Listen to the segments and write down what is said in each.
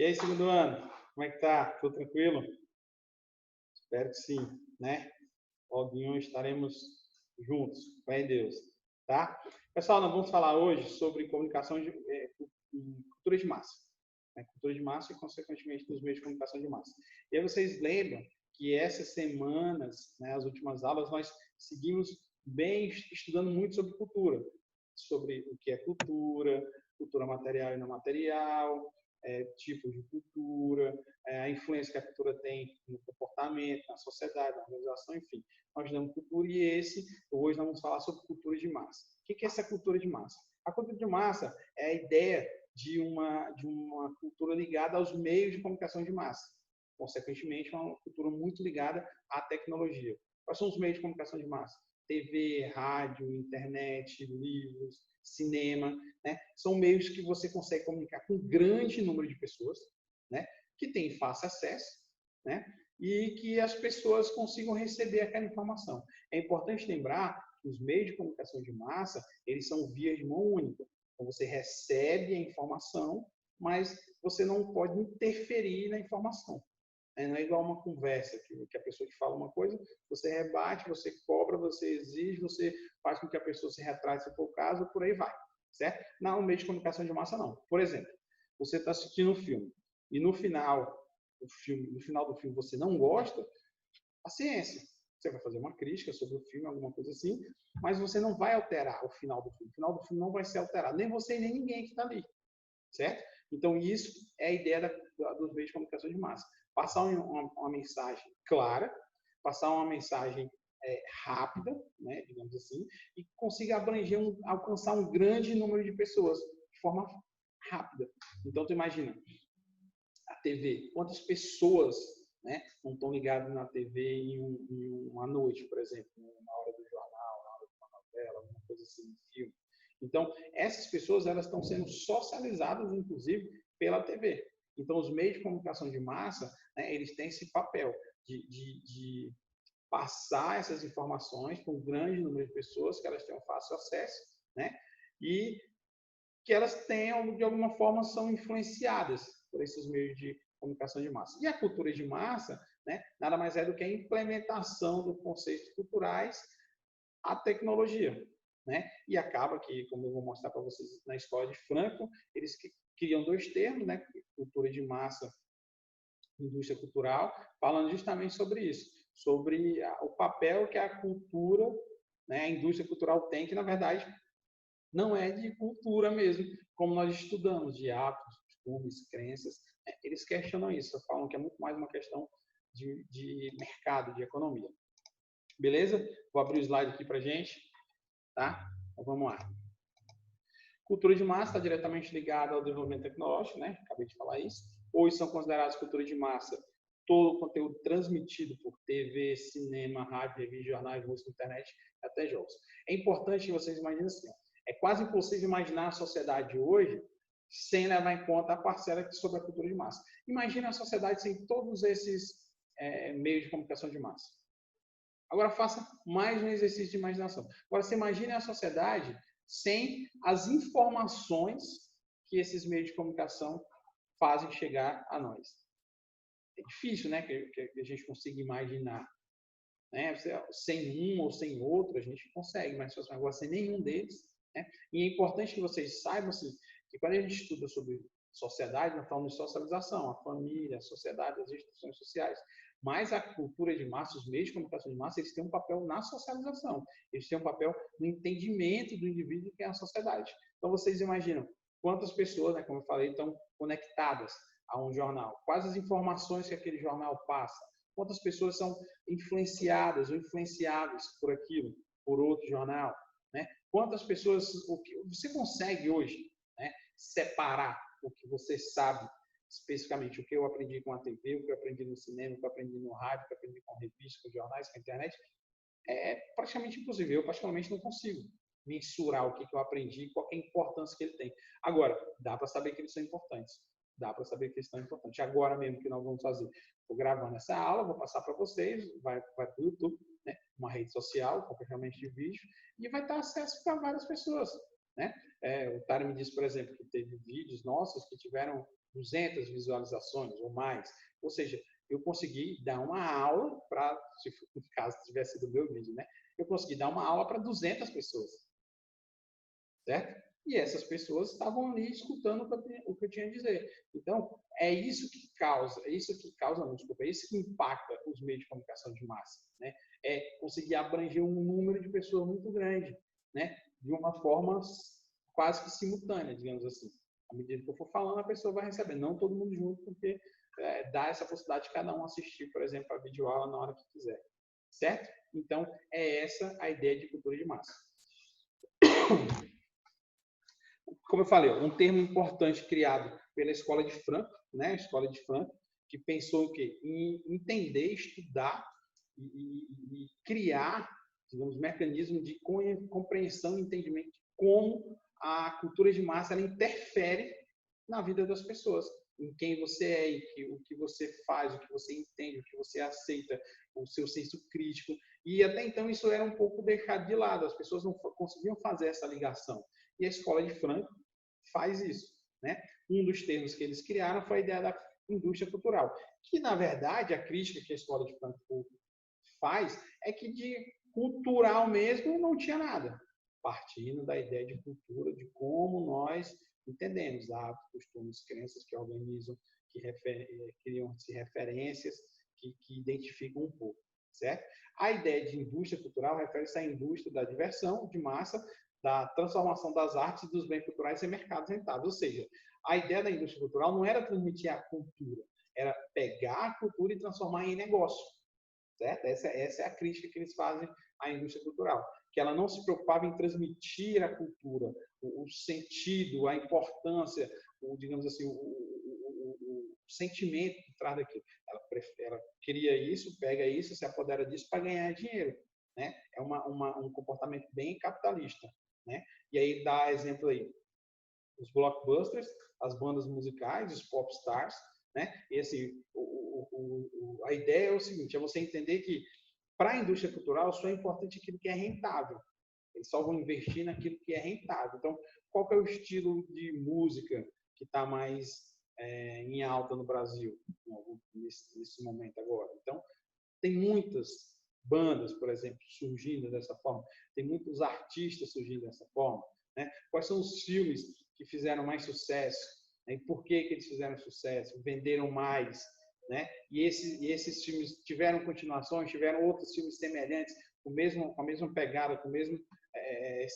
E aí, segundo ano, como é que tá? Tudo tranquilo? Espero que sim, né? Logo estaremos juntos, fé em Deus, tá? Pessoal, nós vamos falar hoje sobre comunicação cultura de massa, né? Cultura de massa e, consequentemente, dos meios de comunicação de massa. E aí vocês lembram que essas semanas, né, as últimas aulas, nós seguimos bem estudando muito sobre o que é cultura, cultura material e não material, tipos de cultura, a influência que a cultura tem no comportamento, na sociedade, na organização, enfim. Nós damos cultura e hoje nós vamos falar sobre cultura de massa. O que é essa cultura de massa? A cultura de massa é a ideia de uma cultura ligada aos meios de comunicação de massa. Consequentemente, uma cultura muito ligada à tecnologia. Quais são os meios de comunicação de massa? TV, rádio, internet, livros, cinema, né? São meios que você consegue comunicar com um grande número de pessoas, né? Que tem fácil acesso, né? E que as pessoas consigam receber aquela informação. É importante lembrar que os meios de comunicação de massa, eles são vias de mão única. Então, você recebe a informação, mas você não pode interferir na informação. Não é igual uma conversa, que a pessoa te fala uma coisa, você rebate, você cobra, você exige, você faz com que a pessoa se retrate, se for o caso, por aí vai, certo? Não, no meio de comunicação de massa, não. Por exemplo, você está assistindo um filme e no final do filme você não gosta, paciência. Você vai fazer uma crítica sobre o filme, alguma coisa assim, mas você não vai alterar o final do filme. O final do filme não vai ser alterado, nem você nem ninguém que está ali, certo? Então, isso é a ideia dos meios de comunicação de massa. Passar uma mensagem clara, passar uma mensagem rápida, né, digamos assim, e consiga alcançar um grande número de pessoas de forma rápida. Então, tu imagina, a TV, quantas pessoas, né, não estão ligadas na TV em uma noite, por exemplo, na hora do jornal, na hora de uma novela, alguma coisa assim, um filme. Então, essas pessoas elas estão sendo socializadas, inclusive, pela TV. Então, os meios de comunicação de massa, né, eles têm esse papel de passar essas informações para um grande número de pessoas, que elas tenham fácil acesso, né, e que elas tenham, de alguma forma, são influenciadas por esses meios de comunicação de massa. E a cultura de massa, né, nada mais é do que a implementação dos conceitos culturais à tecnologia. Né? E acaba que, como eu vou mostrar para vocês na escola de Franco, eles criam dois termos, né? Cultura de massa, indústria cultural, falando justamente sobre isso, sobre o papel que a cultura, né, a indústria cultural tem, que na verdade não é de cultura mesmo, como nós estudamos, de hábitos, costumes, crenças. Eles questionam isso, falam que é muito mais uma questão de mercado, de economia. Beleza? Vou abrir o slide aqui para gente. Tá? Então, vamos lá. Cultura de massa está diretamente ligada ao desenvolvimento tecnológico, né? Acabei de falar isso. Hoje são considerados cultura de massa todo o conteúdo transmitido por TV, cinema, rádio, revista, jornais, música, internet, até jogos. É importante que vocês imaginem assim, é quase impossível imaginar a sociedade hoje sem levar em conta a parcela sobre a cultura de massa. Imagina a sociedade sem todos esses meios de comunicação de massa. Agora faça mais um exercício de imaginação. Agora você imagine a sociedade sem as informações que esses meios de comunicação fazem chegar a nós. É difícil, né, que a gente consiga imaginar. Né? Sem um ou sem outro a gente consegue, mas agora sem nenhum deles. Né? E é importante que vocês saibam assim, que quando a gente estuda sobre sociedade, nós falamos de socialização, a família, a sociedade, as instituições sociais. Mas a cultura de massa, os meios de comunicação de massa, eles têm um papel na socialização. Eles têm um papel no entendimento do indivíduo que é a sociedade. Então, vocês imaginam quantas pessoas, né, como eu falei, estão conectadas a um jornal. Quais as informações que aquele jornal passa. Quantas pessoas são influenciadas ou influenciáveis por aquilo, por outro jornal. Né? Quantas pessoas... Você consegue hoje, né, separar o que você sabe especificamente o que eu aprendi com a TV, o que eu aprendi no cinema, o que eu aprendi no rádio, o que eu aprendi com revistas, com jornais, com a internet, é praticamente impossível. Eu, particularmente, não consigo mensurar o que eu aprendi e qual é a importância que ele tem. Agora, dá para saber que eles são importantes. Dá para saber que eles são importantes. Agora mesmo que nós vamos fazer. Estou gravando essa aula, vou passar para vocês, vai para o YouTube, né? Uma rede social, qualquer realmente de vídeo, e vai estar acesso para várias pessoas. Né? O Tara me disse, por exemplo, que teve vídeos nossos que tiveram 200 visualizações ou mais. Ou seja, eu consegui dar uma aula para, se no caso tivesse sido o meu vídeo, né? Eu consegui dar uma aula para 200 pessoas, certo? E essas pessoas estavam ali escutando o que eu tinha a dizer. Então, é isso que causa, não, desculpa, é isso que impacta os meios de comunicação de massa, né? É conseguir abranger um número de pessoas muito grande, né? De uma forma quase que simultânea, digamos assim. À medida que eu for falando, a pessoa vai receber, não todo mundo junto, porque dá essa possibilidade de cada um assistir, por exemplo, a videoaula na hora que quiser, certo? Então, é essa a ideia de cultura de massa. Como eu falei, um termo importante criado pela Escola de Frankfurt, né? A Escola de Frankfurt, que pensou o quê? Em entender, estudar e criar, digamos, mecanismos de compreensão e entendimento de como a cultura de massa ela interfere na vida das pessoas, em quem você é, o que você faz, o que você entende, o que você aceita, o seu senso crítico. E até então isso era um pouco deixado de lado, as pessoas não conseguiam fazer essa ligação. E a Escola de Frankfurt faz isso, né? Um dos termos que eles criaram foi a ideia da indústria cultural, que na verdade a crítica que a Escola de Frankfurt faz é que de cultural mesmo não tinha nada, partindo da ideia de cultura, de como nós entendemos hábitos, costumes, crenças que organizam, que criam-se referências que identificam um pouco, certo? A ideia de indústria cultural refere-se à indústria da diversão de massa, da transformação das artes e dos bens culturais em mercados rentáveis. Ou seja, a ideia da indústria cultural não era transmitir a cultura, era pegar a cultura e transformar em negócio, certo? Essa é a crítica que eles fazem à indústria cultural, que ela não se preocupava em transmitir a cultura, o sentido, a importância, digamos assim, o sentimento por trás daquilo. Ela cria isso, pega isso, se apodera disso para ganhar dinheiro, né? É um comportamento bem capitalista, né? E aí dá exemplo aí, os blockbusters, as bandas musicais, os pop stars, né? E assim, a ideia é o seguinte, é você entender que para a indústria cultural só é importante aquilo que é rentável. Eles só vão investir naquilo que é rentável. Então, qual que é o estilo de música que está mais em alta no Brasil nesse momento agora? Então, tem muitas bandas, por exemplo, surgindo dessa forma. Tem muitos artistas surgindo dessa forma, né? Quais são os filmes que fizeram mais sucesso? Né? E por que eles fizeram sucesso? Venderam mais, né? E esses filmes tiveram continuações, tiveram outros filmes semelhantes, com a mesma pegada, com o mesmo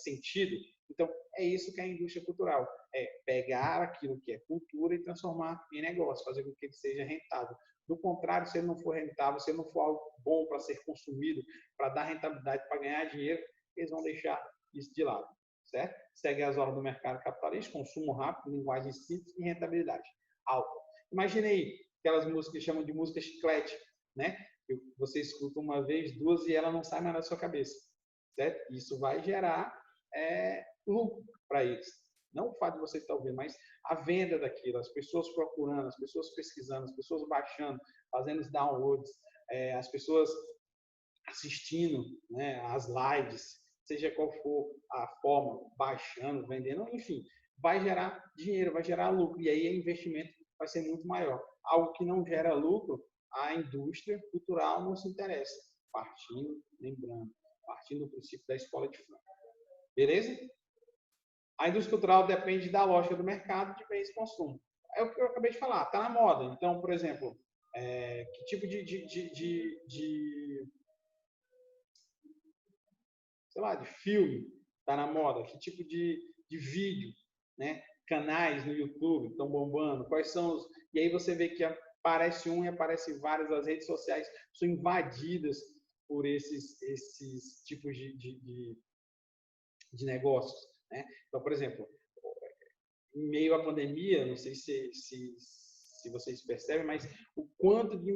sentido. Então, é isso que é a indústria cultural. É pegar aquilo que é cultura e transformar em negócio, fazer com que ele seja rentável. Do contrário, se ele não for rentável, se ele não for algo bom para ser consumido, para dar rentabilidade, para ganhar dinheiro, eles vão deixar isso de lado, certo? Segue as ordens do mercado capitalista, consumo rápido, linguagem simples e rentabilidade alta. Imagine aí aquelas músicas que chamam de música chiclete, né? Você escuta uma vez, duas e ela não sai mais da sua cabeça, certo? Isso vai gerar lucro para eles. Não o fato de você estar ouvindo, mas a venda daquilo, as pessoas procurando, as pessoas pesquisando, as pessoas baixando, fazendo os downloads, as pessoas assistindo, né, as lives, seja qual for a forma, baixando, vendendo, enfim, vai gerar dinheiro, vai gerar lucro. E aí o investimento vai ser muito maior. Algo que não gera lucro, a indústria cultural não se interessa. Partindo do princípio da Escola de Frankfurt. Beleza? A indústria cultural depende da lógica do mercado de bens e consumo. É o que eu acabei de falar, está na moda. Então, por exemplo, que tipo sei lá, de filme está na moda? Que tipo de vídeo, né? Canais no YouTube estão bombando? Quais são os... E aí você vê que aparece um e aparece vários, as redes sociais são invadidas por esses tipos de negócios, né? Então, por exemplo, em meio à pandemia, não sei se vocês percebem, mas o quanto de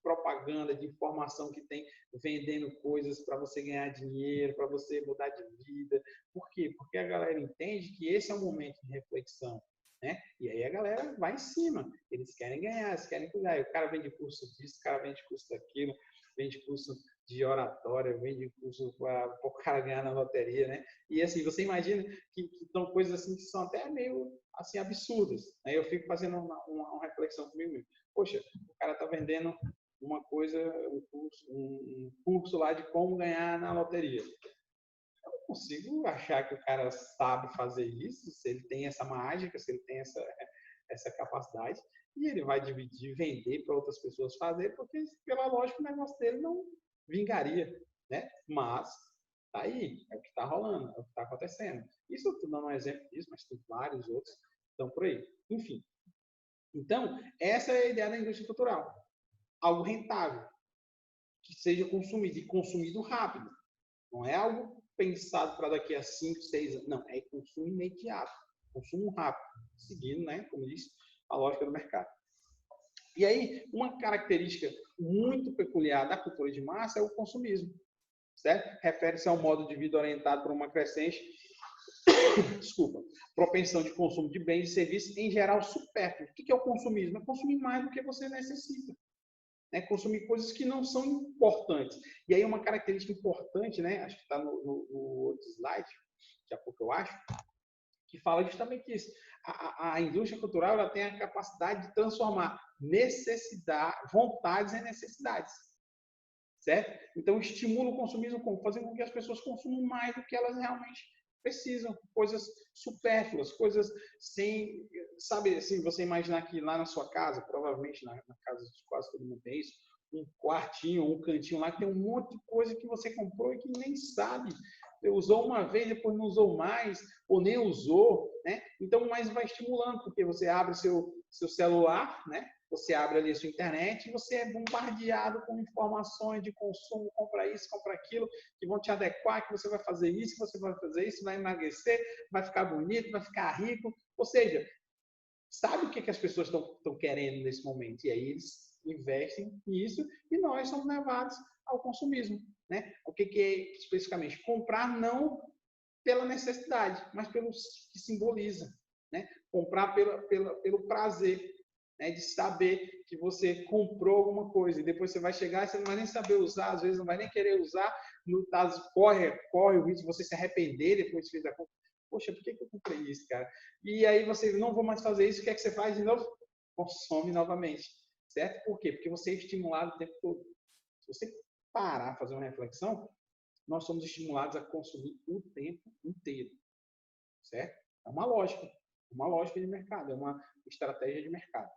propaganda, de informação que tem vendendo coisas para você ganhar dinheiro, para você mudar de vida. Por quê? Porque a galera entende que esse é um momento de reflexão, né? E aí a galera vai em cima. Eles querem ganhar, eles querem cuidar. E o cara vende curso disso, o cara vende curso daquilo, vende curso de oratória, vende curso para o cara ganhar na loteria, né? E assim, você imagina que são coisas assim que são até meio assim absurdas. Aí eu fico fazendo uma reflexão comigo mesmo. Poxa, o cara tá vendendo uma coisa, um curso lá de como ganhar na loteria. Eu não consigo achar que o cara sabe fazer isso, se ele tem essa mágica, se ele tem essa capacidade, e ele vai dividir, vender para outras pessoas fazer, porque pela lógica o negócio dele não vingaria, né? Mas tá aí, é o que está rolando, é o que está acontecendo. Isso eu estou dando um exemplo disso, mas tem vários outros que estão por aí. Enfim. Então, essa é a ideia da indústria cultural. Algo rentável, que seja consumido, e consumido rápido. Não é algo pensado para daqui a 5, 6 anos. Não, é consumo imediato, consumo rápido, seguindo, né, como disse, a lógica do mercado. E aí, uma característica muito peculiar da cultura de massa é o consumismo, certo? Refere-se ao modo de vida orientado por uma crescente propensão de consumo de bens e serviços, em geral, supérfluos. O que é o consumismo? É consumir mais do que você necessita. Né? Consumir coisas que não são importantes. E aí, uma característica importante, né? Acho que está no outro slide, daqui a pouco eu acho, que fala justamente isso. A indústria cultural ela tem a capacidade de transformar vontades em necessidades. Certo? Então, estimula o consumismo fazendo com que as pessoas consumam mais do que elas realmente precisam. Coisas supérfluas, coisas sem... Sabe, assim, você imaginar que lá na sua casa, provavelmente na casa de quase todo mundo tem isso, um quartinho, um cantinho lá que tem um monte de coisa que você comprou e que nem sabe. Usou uma vez, depois não usou mais, ou nem usou, né? Então, mas vai estimulando, porque você abre seu celular, né? Você abre ali a sua internet e você é bombardeado com informações de consumo, compra isso, compra aquilo, que vão te adequar, que você vai fazer isso, que você vai fazer isso, vai emagrecer, vai ficar bonito, vai ficar rico. Ou seja, sabe o que as pessoas estão querendo nesse momento? E aí eles investem nisso e nós somos levados ao consumismo. Né? O que é especificamente? Comprar não pela necessidade, mas pelo que simboliza. Né? Comprar pelo prazer. Né, de saber que você comprou alguma coisa e depois você vai chegar e você não vai nem saber usar, às vezes não vai nem querer usar, no caso corre o risco de você se arrepender depois de fazer a compra. Poxa, por que eu comprei isso, cara? E aí você, não vou mais fazer isso, o que é que você faz de novo? Consome novamente, certo? Por quê? Porque você é estimulado o tempo todo. Se você parar, fazer uma reflexão, nós somos estimulados a consumir o tempo inteiro, certo? É uma lógica de mercado, é uma estratégia de mercado.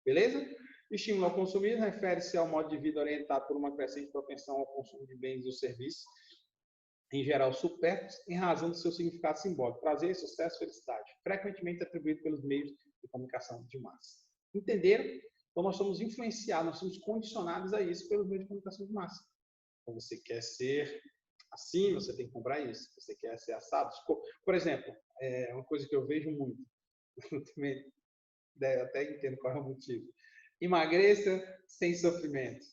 Beleza? Estímulo ao consumismo refere-se ao modo de vida orientado por uma crescente propensão ao consumo de bens ou serviços, em geral supérfluos, em razão do seu significado simbólico, prazer, sucesso, felicidade, frequentemente atribuído pelos meios de comunicação de massa. Entenderam? Então, nós somos influenciados, nós somos condicionados a isso pelos meios de comunicação de massa. Então, você quer ser assim, você tem que comprar isso. Você quer ser assado. Por exemplo, é uma coisa que eu vejo muito, também até entendo qual é o motivo. Emagreça sem sofrimento.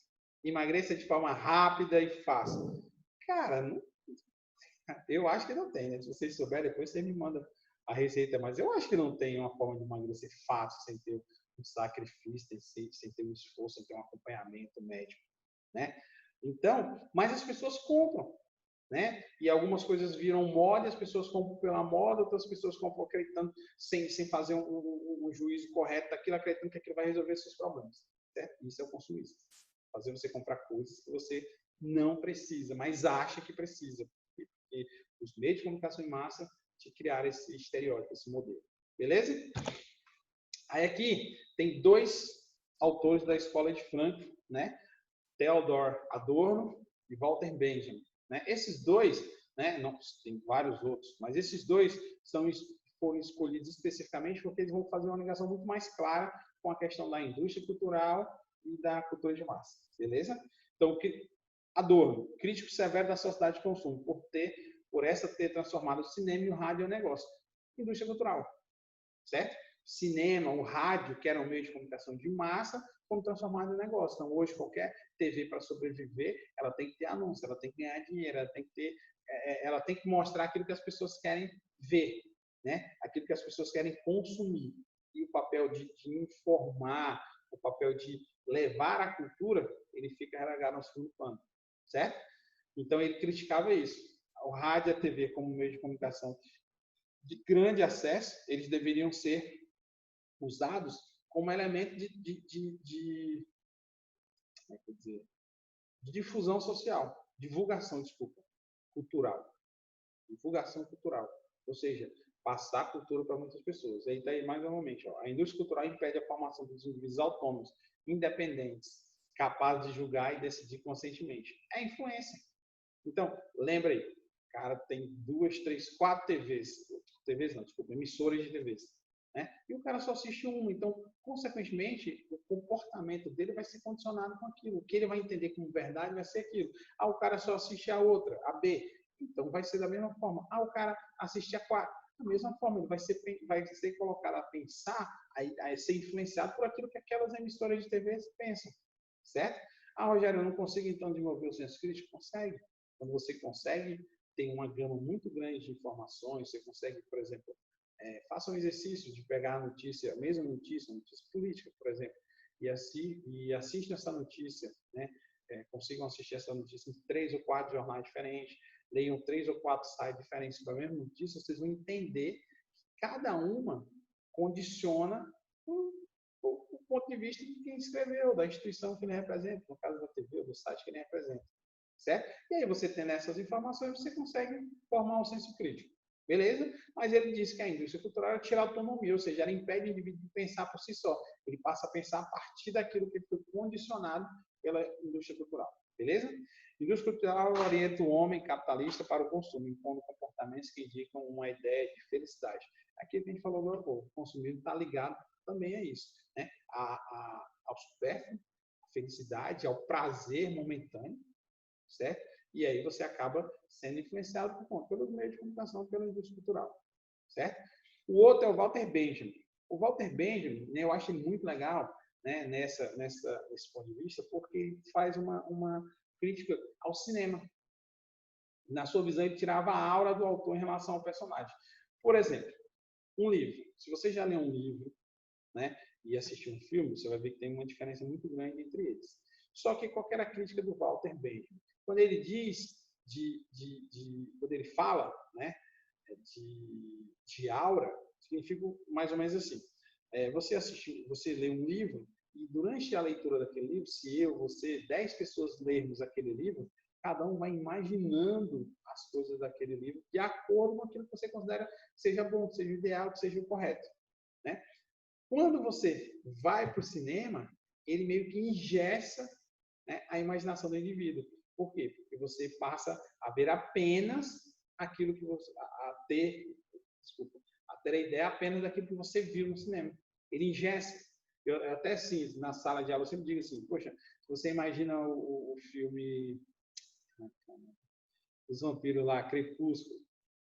Emagreça de forma rápida e fácil. Cara, não, eu acho que não tem, né? Se vocês souberem, depois você me manda a receita, mas eu acho que não tem uma forma de emagrecer fácil, sem ter um sacrifício, sem ter um esforço, sem ter um acompanhamento médico, né? Então, mas as pessoas compram. Né? E algumas coisas viram moda, as pessoas compram pela moda, outras pessoas compram acreditando, sem fazer um juízo correto daquilo, acreditando que aquilo vai resolver seus problemas. Certo? Isso é o consumismo. Fazer você comprar coisas que você não precisa, mas acha que precisa. Porque os meios de comunicação em massa te criaram esse estereótipo, esse modelo. Beleza? Aí aqui tem dois autores da escola de Frankfurt, né? Theodor Adorno e Walter Benjamin. Né? Esses dois, né, não, tem vários outros, mas esses dois foram escolhidos especificamente porque eles vão fazer uma ligação muito mais clara com a questão da indústria cultural e da cultura de massa. Beleza? Então, Adorno, crítico severo da sociedade de consumo, por essa ter transformado o cinema e o rádio em um negócio. Indústria cultural. Certo? Cinema, o rádio, que era um meio de comunicação de massa, foram transformados em negócio. Então, hoje, qualquer TV, para sobreviver, ela tem que ter anúncio, ela tem que ganhar dinheiro, ela tem que mostrar aquilo que as pessoas querem ver, né? Aquilo que as pessoas querem consumir. E o papel de informar, o papel de levar a cultura, ele fica relegado ao segundo plano, certo? Então, ele criticava isso. O rádio e a TV como meio de comunicação de grande acesso, eles deveriam ser usados como elemento como é que eu dizer, de difusão social, divulgação, desculpa, cultural. Divulgação cultural. Ou seja, passar cultura para muitas pessoas. Aí está aí mais novamente. Ó, a indústria cultural impede a formação dos indivíduos autônomos, independentes, capazes de julgar e decidir conscientemente. É influência. Então, lembra aí, cara tem 2, 3, 4 TVs não, desculpa, emissoras de TVs. Né? E o cara só assiste uma. Então, consequentemente, o comportamento dele vai ser condicionado com aquilo. O que ele vai entender como verdade vai ser aquilo. Ah, o cara só assiste a outra, a B. Então, vai ser da mesma forma. Ah, o cara assiste a 4. Da mesma forma, ele vai ser colocado a pensar, a ser influenciado por aquilo que aquelas emissoras de TV pensam. Certo? Ah, Rogério, eu não consigo, então, desenvolver o senso crítico? Consegue. Quando você consegue, tem uma gama muito grande de informações. Você consegue, por exemplo, faça um exercício de pegar a notícia, a mesma notícia política, por exemplo, e assistam essa notícia, né? Consigam assistir essa notícia em 3 ou 4 jornais diferentes, leiam 3 ou 4 sites diferentes sobre a mesma notícia, vocês vão entender que cada uma condiciona o ponto de vista de quem escreveu, da instituição que ele representa, no caso da TV ou do site que ele representa, certo? E aí você tendo essas informações, você consegue formar um senso crítico. Beleza? Mas ele diz que a indústria cultural tira a autonomia, ou seja, ela impede o indivíduo de pensar por si só. Ele passa a pensar a partir daquilo que foi condicionado pela indústria cultural. Beleza? A indústria cultural orienta o homem capitalista para o consumo, impondo comportamentos que indicam uma ideia de felicidade. Aqui a gente falou agora, o consumismo está ligado também a isso, né? Ao supérfluo, à felicidade, ao prazer momentâneo, certo? E aí você acaba sendo influenciado pelos meios de comunicação, pela indústria cultural, certo? O outro é o Walter Benjamin. O Walter Benjamin, né, eu acho ele muito legal, né, nesse ponto de vista, porque ele faz uma crítica ao cinema. Na sua visão, ele tirava a aura do autor em relação ao personagem. Por exemplo, um livro. Se você já leu um livro, né, e assistiu um filme, você vai ver que tem uma diferença muito grande entre eles. Só que qual era a crítica do Walter Benjamin? Quando ele diz quando ele fala, né, de aura, significa mais ou menos assim. Você lê um livro e durante a leitura daquele livro, se eu, você, 10 pessoas lermos aquele livro, cada um vai imaginando as coisas daquele livro de acordo com aquilo que você considera que seja bom, que seja ideal, que seja o correto, né? Quando você vai para o cinema, ele meio que engessa, né, a imaginação do indivíduo. Por quê? Porque você passa a ver apenas aquilo que você... a ter a ideia apenas daquilo que você viu no cinema. Ele engessa. Eu até assim, na sala de aula, eu sempre digo assim, poxa, se você imagina o filme Os Vampiros lá, Crepúsculo,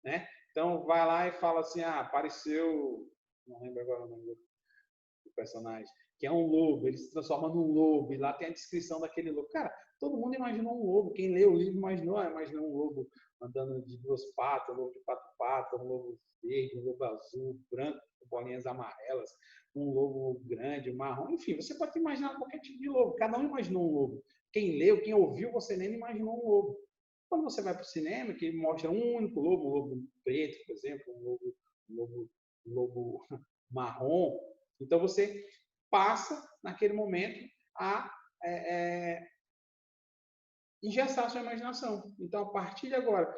né? Então, vai lá e fala assim, apareceu... Não lembro agora o nome do personagem, que é um lobo, ele se transforma num lobo, e lá tem a descrição daquele lobo. Cara, todo mundo imaginou um lobo, quem lê o livro imaginou um lobo andando de 2 patas, um lobo de 4 patas, um lobo verde, um lobo azul, branco, com bolinhas amarelas, um lobo grande, marrom, enfim, você pode imaginar qualquer tipo de lobo, cada um imaginou um lobo. Quem leu, quem ouviu você lendo, imaginou um lobo. Quando você vai para o cinema, que mostra um único lobo, um lobo preto, por exemplo, um lobo marrom, então você passa, naquele momento, a engessar a sua imaginação. Então, a partir de agora,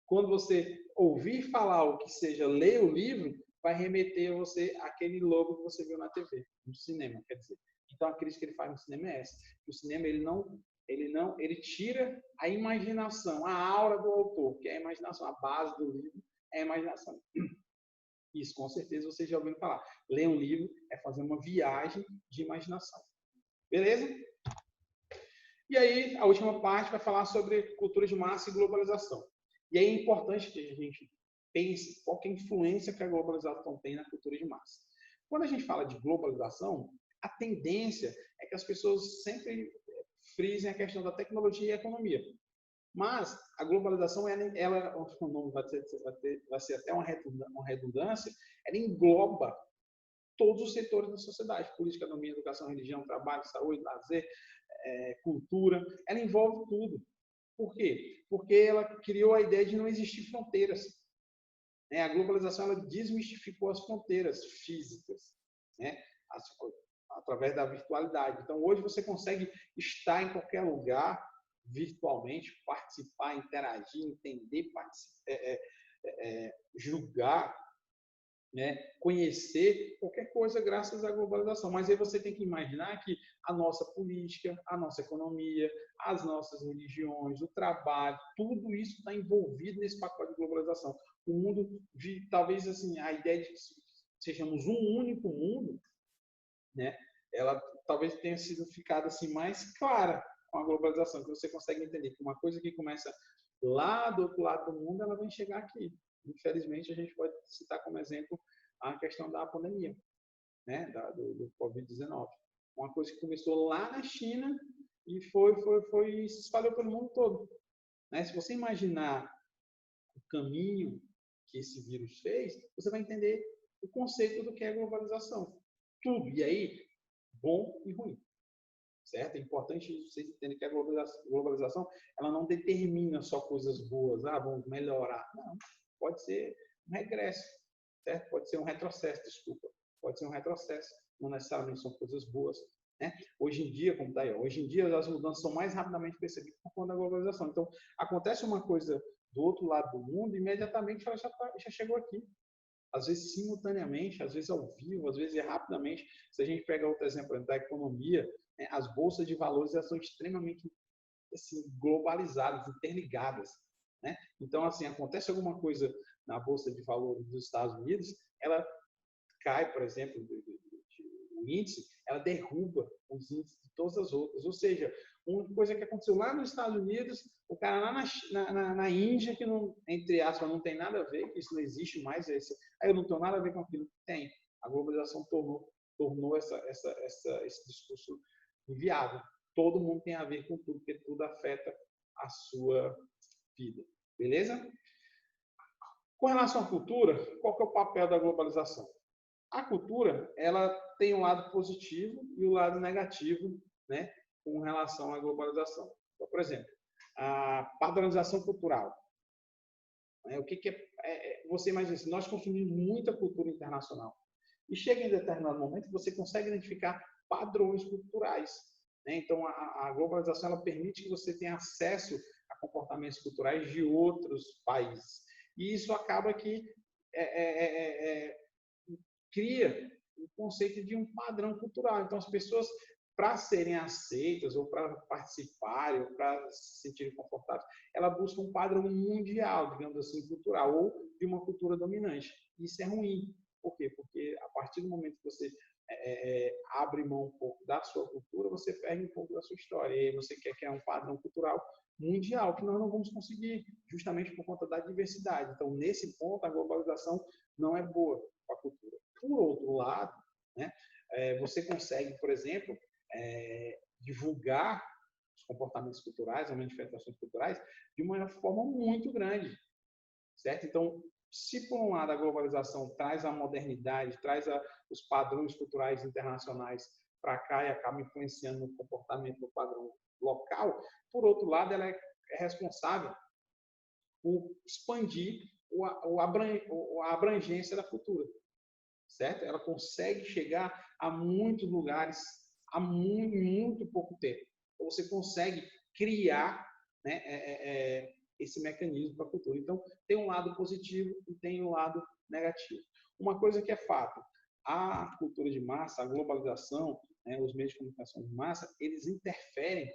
quando você ouvir falar o que seja ler o livro, vai remeter você àquele logo que você viu na TV, no cinema, quer dizer. Então, a crítica que ele faz no cinema é essa. O cinema, ele tira a imaginação, a aura do autor, que é a imaginação, a base do livro é a imaginação. Isso, com certeza, vocês já ouviram falar. Ler um livro é fazer uma viagem de imaginação. Beleza? E aí, a última parte vai falar sobre cultura de massa e globalização. E aí é importante que a gente pense qual que é a influência que a globalização tem na cultura de massa. Quando a gente fala de globalização, a tendência é que as pessoas sempre frisem a questão da tecnologia e economia. Mas a globalização, o nome vai ser até uma redundância, ela engloba todos os setores da sociedade: política, economia, educação, religião, trabalho, saúde, lazer, cultura. Ela envolve tudo. Por quê? Porque ela criou a ideia de não existir fronteiras. Né? A globalização ela desmistificou as fronteiras físicas, né? Através da virtualidade. Então, hoje você consegue estar em qualquer lugar virtualmente, participar, interagir, entender, julgar, né? Conhecer qualquer coisa graças à globalização. Mas aí você tem que imaginar que a nossa política, a nossa economia, as nossas religiões, o trabalho, tudo isso está envolvido nesse pacote de globalização. O mundo, talvez assim, a ideia de que sejamos um único mundo, né? Ela talvez tenha sido ficado assim mais clara com a globalização, que você consegue entender que uma coisa que começa lá do outro lado do mundo, ela vai chegar aqui. Infelizmente, a gente pode citar como exemplo a questão da pandemia, né? do Covid-19. Uma coisa que começou lá na China e se espalhou pelo mundo todo. Né? Se você imaginar o caminho que esse vírus fez, você vai entender o conceito do que é globalização. Tudo. E aí, bom e ruim. Certo? É importante vocês entenderem que a globalização ela não determina só coisas boas. Vamos melhorar. Não. Pode ser um regresso. Certo? Pode ser um retrocesso, desculpa. Pode ser um retrocesso. Não necessariamente são coisas boas. Né? Hoje em dia, como está aí, hoje em dia as mudanças são mais rapidamente percebidas por conta da globalização. Então, acontece uma coisa do outro lado do mundo, imediatamente ela já chegou aqui. Às vezes simultaneamente, às vezes ao vivo, às vezes rapidamente. Se a gente pega outro exemplo da economia, né, as bolsas de valores elas são extremamente assim, globalizadas, interligadas. Né? Então, assim, acontece alguma coisa na bolsa de valores dos Estados Unidos, ela cai, por exemplo, o índice, ela derruba os índices de todas as outras. Ou seja, uma coisa que aconteceu lá nos Estados Unidos, o cara lá na Índia, que não, entre aspas, não tem nada a ver, que isso não existe mais, aí eu não tenho nada a ver com aquilo que tem. A globalização tornou esse discurso inviável. Todo mundo tem a ver com tudo, porque tudo afeta a sua vida. Beleza? Com relação à cultura, qual que é o papel da globalização? A cultura, ela tem um lado positivo e o lado negativo, né, com relação à globalização. Então, por exemplo, a padronização cultural. O que você imagina assim, nós consumimos muita cultura internacional. E chega em determinado momento que você consegue identificar padrões culturais. Né? Então, a globalização ela permite que você tenha acesso a comportamentos culturais de outros países. E isso acaba que cria o conceito de um padrão cultural. Então, as pessoas, para serem aceitas, ou para participarem, ou para se sentirem confortáveis, ela busca um padrão mundial, digamos assim, cultural, ou de uma cultura dominante. Isso é ruim. Por quê? Porque a partir do momento que você abre mão um pouco da sua cultura, você perde um pouco da sua história. E aí você quer criar um padrão cultural mundial, que nós não vamos conseguir, justamente por conta da diversidade. Então, nesse ponto, a globalização não é boa para a cultura. Por outro lado, né, você consegue, por exemplo, divulgar os comportamentos culturais, as manifestações culturais, de uma forma muito grande. Certo? Então, se por um lado a globalização traz a modernidade, traz os padrões culturais internacionais para cá e acaba influenciando no comportamento do padrão local, por outro lado, ela é responsável por expandir a abrangência da cultura. Certo? Ela consegue chegar a muitos lugares há muito pouco tempo. Então, você consegue criar, né, esse mecanismo para a cultura. Então, tem um lado positivo e tem um lado negativo. Uma coisa que é fato, a cultura de massa, a globalização, né, os meios de comunicação de massa, eles interferem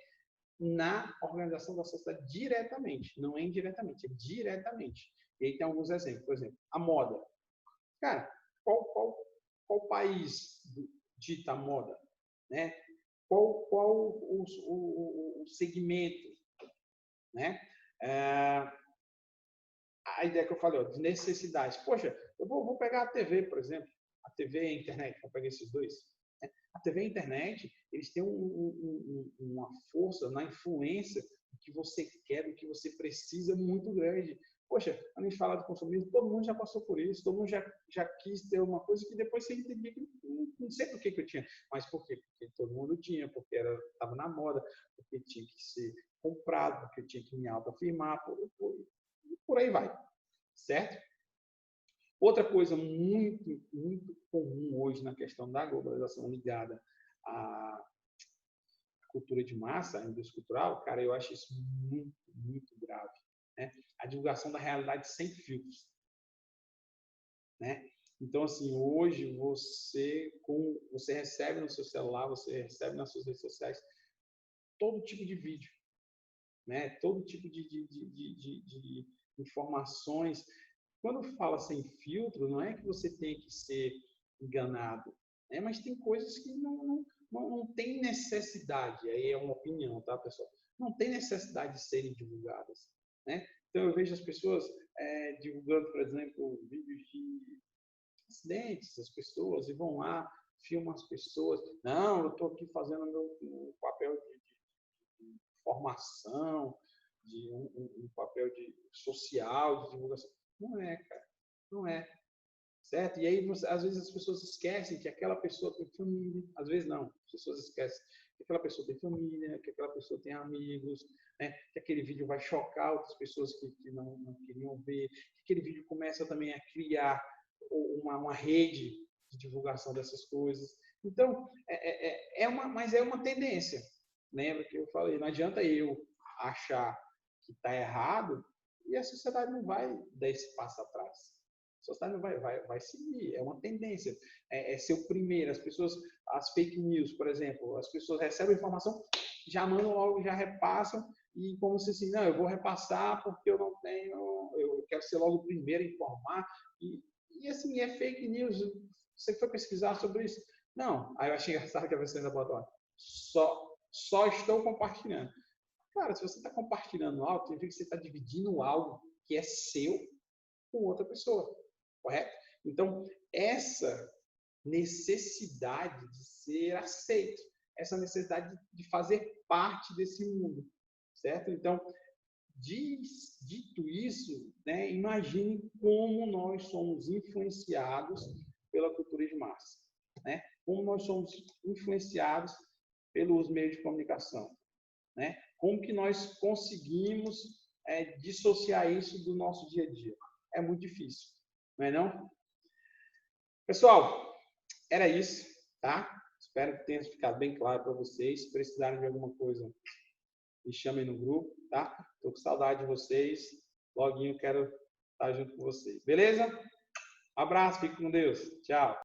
na organização da sociedade diretamente, não é indiretamente, é diretamente. E aí tem alguns exemplos. Por exemplo, a moda. Cara, qual país dita a moda? Né? Qual o segmento? Né? A ideia que eu falei, de necessidades. Poxa, eu vou pegar a TV, por exemplo. A TV e a internet, vou pegar esses dois. Né? A TV e a internet, eles têm uma força na influência do que você quer, do que você precisa muito grande. Poxa, quando a gente fala de consumismo, todo mundo já passou por isso, todo mundo já quis ter uma coisa que depois você entendia que não sei por que eu tinha. Mas por quê? Porque todo mundo tinha, porque estava na moda, porque tinha que ser comprado, porque tinha que me autoafirmar, por aí vai. Certo? Outra coisa muito, muito comum hoje na questão da globalização ligada à cultura de massa, à indústria cultural, cara, eu acho isso muito, muito grave. Né? A divulgação da realidade sem filtros. Né? Então, assim, hoje você recebe no seu celular, você recebe nas suas redes sociais todo tipo de vídeo, né? Todo tipo de informações. Quando fala sem filtro, não é que você tem que ser enganado, né? Mas tem coisas que não tem necessidade, aí é uma opinião, tá, pessoal? Não tem necessidade de serem divulgadas, né? Então, eu vejo as pessoas divulgando, por exemplo, vídeos de acidentes, as pessoas, e vão lá, filmam as pessoas. Não, eu estou aqui fazendo meu papel de formação, de um papel de social, de divulgação. Não é, cara. Não é. Certo? E aí, às vezes, as pessoas esquecem que aquela pessoa tem família. Às vezes, não. As pessoas esquecem que aquela pessoa tem família, que aquela pessoa tem amigos, né? Que aquele vídeo vai chocar outras pessoas que não queriam ver, que aquele vídeo começa também a criar uma rede de divulgação dessas coisas. Então, mas é uma tendência. Lembra que eu falei, não adianta eu achar que está errado e a sociedade não vai dar esse passo atrás. A sociedade não vai seguir, é uma tendência. É ser o primeiro, as fake news, por exemplo, as pessoas recebem a informação, já mandam logo, já repassam, e como se assim, não, eu vou repassar porque eu quero ser logo o primeiro a informar, e assim, é fake news. Você foi pesquisar sobre isso? Não. Aí eu achei engraçado que a pessoa ainda botou, só estou compartilhando. Cara, se você está compartilhando algo, significa que você está dividindo algo que é seu com outra pessoa, correto? Então, essa necessidade de ser aceito, essa necessidade de fazer parte desse mundo, certo? Então, dito isso, né, imagine como nós somos influenciados pela cultura de massa, né? Como nós somos influenciados pelos meios de comunicação, né? Como que nós conseguimos dissociar isso do nosso dia a dia? É muito difícil, não é não? Pessoal, era isso, tá? Espero que tenha ficado bem claro para vocês. Se precisarem de alguma coisa, me chamem no grupo, tá? Tô com saudade de vocês. Loguinho quero estar junto com vocês. Beleza? Um abraço, fique com Deus. Tchau.